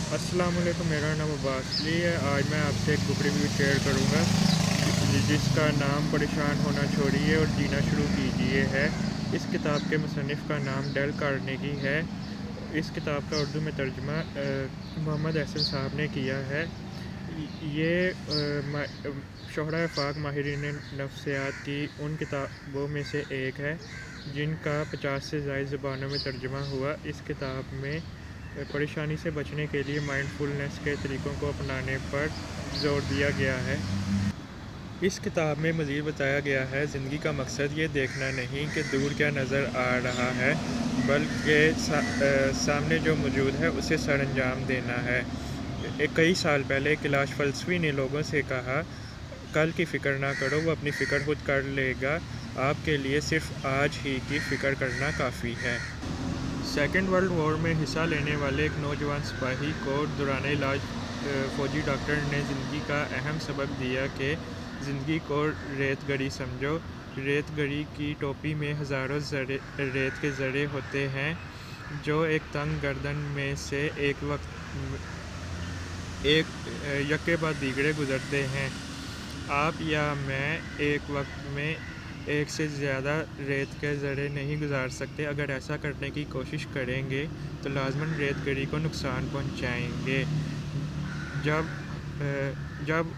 अस्सलाम वालेकुम, मेरा नाम अब्बास अली है। आज मैं आपसे एक बुक रिव्यू शेयर करूँगा जिसका नाम परेशान होना छोड़िए और जीना शुरू कीजिए है। इस किताब के मुसन्निफ़ का नाम डेल कार्नेगी है। इस किताब का उर्दू में तर्जुमा मोहम्मद अहसन साहब ने किया है। ये शोहरा आफाक माहिरीन नफ्सियात की उन किताबों में से एक है जिनका 50 से ज़ायद ज़ुबानों में तर्जुमा हुआ। इस किताब में परेशानी से बचने के लिए माइंडफुलनेस के तरीक़ों को अपनाने पर ज़ोर दिया गया है। इस किताब में मज़ीद बताया गया है ज़िंदगी का मकसद ये देखना नहीं कि दूर क्या नज़र आ रहा है, बल्कि सामने जो मौजूद है उसे सरअंजाम देना है। कई साल पहले एक इलाज फ़लसफ़ी ने लोगों से कहा, कल की फ़िक्र ना करो, वो अपनी फ़िक्र खुद कर लेगा। आपके लिए सिर्फ़ आज ही की फ़िक्र करना काफ़ी है। सेकेंड वर्ल्ड वॉर में हिस्सा लेने वाले एक नौजवान सिपाही को दौरान इलाज फ़ौजी डॉक्टर ने ज़िंदगी का अहम सबक दिया कि ज़िंदगी को रेत गरी समझो। रेत गरी की टोपी में हज़ारों रेत के ज़रे होते हैं जो एक तंग गर्दन में से एक यके बाद दीगरे गुज़रते हैं। आप या मैं एक वक्त में एक से ज़्यादा रेत के ज़रे नहीं गुजार सकते। अगर ऐसा करने की कोशिश करेंगे तो लाज़मन रेत गरी को नुकसान पहुंचाएंगे। जब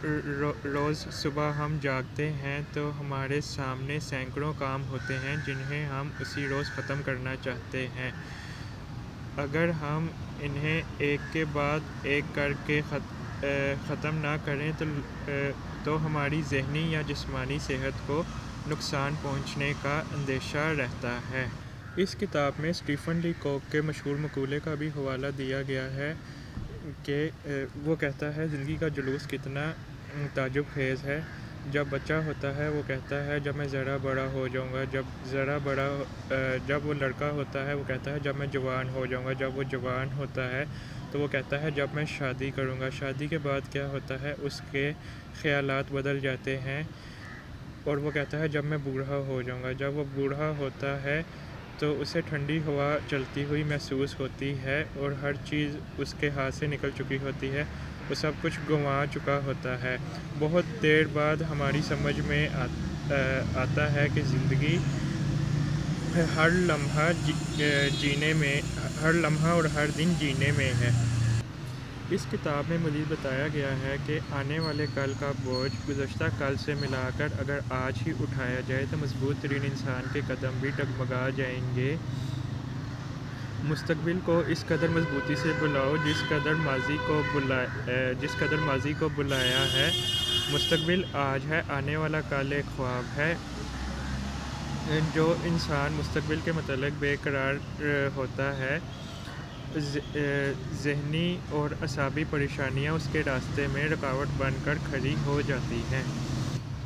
रोज़ सुबह हम जागते हैं तो हमारे सामने सैकड़ों काम होते हैं जिन्हें हम उसी रोज़ ख़त्म करना चाहते हैं। अगर हम इन्हें एक के बाद एक करके ख़त्म ना करें तो हमारी ज़हनी या जिस्मानी सेहत को नुकसान पहुंचने का अंदेशा रहता है। इस किताब में स्टीफ़न लीकॉक के मशहूर मक़ूले का भी हवाला दिया गया है कि वो कहता है ज़िंदगी का जुलूस कितना ताजुब खेज़ है। जब बच्चा होता है वो कहता है जब मैं ज़रा बड़ा हो जाऊंगा। जब वो लड़का होता है वो कहता है जब मैं जवान हो जाऊंगा। जब वो जवान होता है तो वो कहता है जब मैं शादी करूंगा। शादी के बाद क्या होता है उसके ख़यालात बदल जाते हैं और वो कहता है जब मैं बूढ़ा हो जाऊंगा। जब वो बूढ़ा होता है तो उसे ठंडी हवा चलती हुई महसूस होती है और हर चीज़ उसके हाथ से निकल चुकी होती है। वो सब कुछ गंवा चुका होता है। बहुत देर बाद हमारी समझ में आता है कि ज़िंदगी हर लम्हा और हर दिन जीने में है। इस किताब में मज़ीद बताया गया है कि आने वाले कल का बोझ गुज़श्ता कल से मिलाकर अगर आज ही उठाया जाए तो मजबूत तरीन इंसान के कदम भी डगमगा जाएंगे। मुस्तकबिल को इस कदर मजबूती से बुलाओ जिस कदर माजी को बुलाया है। मुस्तकबिल आज है, आने वाला कल एक ख्वाब है। जो इंसान मुस्तकबिल के मतलब बेकरार होता है, ज़हनी और असाबी परेशानियां उसके रास्ते में रुकावट बनकर खड़ी हो जाती हैं।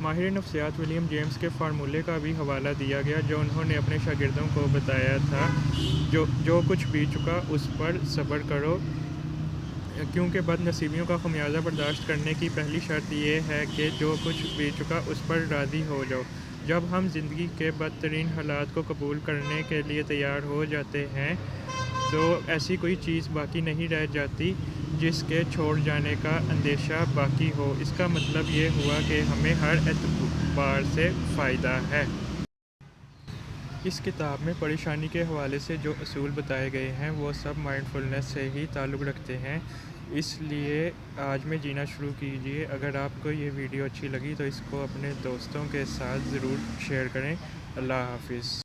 माहिर नफ्सियात विलियम जेम्स के फार्मूले का भी हवाला दिया गया जो उन्होंने अपने शागिर्दों को बताया था, जो कुछ बीत चुका उस पर सब्र करो, क्योंकि बदनसीबियों का खमियाजा बर्दाश्त करने की पहली शर्त यह है कि जो कुछ बीत चुका उस पर राज़ी हो जाओ। जब हम ज़िंदगी के बदतरीन हालात को कबूल करने के लिए तैयार हो जाते हैं तो ऐसी कोई चीज़ बाकी नहीं रह जाती जिसके छोड़ जाने का अंदेशा बाकी हो। इसका मतलब ये हुआ कि हमें हर एतबार से फ़ायदा है। इस किताब में परेशानी के हवाले से जो असूल बताए गए हैं वो सब माइंडफुलनेस से ही ताल्लुक़ रखते हैं। इसलिए आज में जीना शुरू कीजिए। अगर आपको ये वीडियो अच्छी लगी तो इसको अपने दोस्तों के साथ ज़रूर शेयर करें। अल्लाह हाफ़िज़।